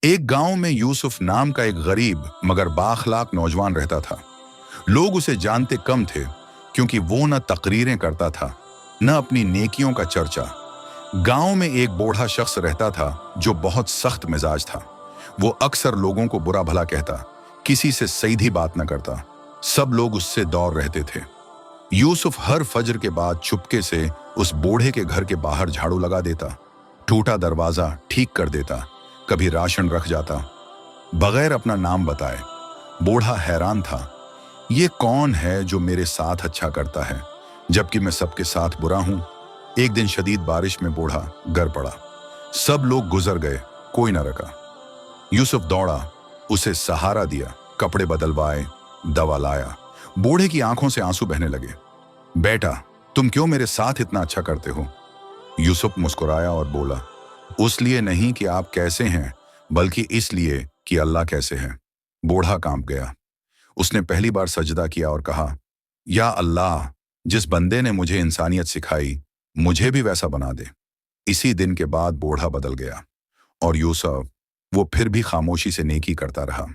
एक गांव में यूसुफ नाम का एक गरीब मगर बाअखलाक नौजवान रहता था। लोग उसे जानते कम थे क्योंकि वो न तकरीरें करता था न अपनी नेकियों का चर्चा। गांव में एक बूढ़ा शख्स रहता था जो बहुत सख्त मिजाज था। वो अक्सर लोगों को बुरा भला कहता, किसी से सीधी बात न करता। सब लोग उससे दौर रहते थे। यूसुफ हर फजर के बाद चुपके से उस बूढ़े के घर के बाहर झाड़ू लगा देता, टूटा दरवाजा ठीक कर देता, कभी राशन रख जाता, बगैर अपना नाम बताए। बूढ़ा हैरान था, ये कौन है जो मेरे साथ अच्छा करता है जबकि मैं सबके साथ बुरा हूं। एक दिन शदीद बारिश में बूढ़ा गिर पड़ा। सब लोग गुजर गए, कोई ना रका। यूसुफ दौड़ा, उसे सहारा दिया, कपड़े बदलवाए, दवा लाया। बूढ़े की आंखों से आंसू बहने लगे। बेटा, तुम क्यों मेरे साथ इतना अच्छा करते हो? यूसुफ मुस्कुराया और बोला, उस लिए नहीं कि आप कैसे हैं, बल्कि इसलिए कि अल्लाह कैसे है। बूढ़ा कांप गया। उसने पहली बार सजदा किया और कहा, या अल्लाह, जिस बंदे ने मुझे इंसानियत सिखाई, मुझे भी वैसा बना दे। इसी दिन के बाद बूढ़ा बदल गया और यूसुफ वो फिर भी खामोशी से नेकी करता रहा।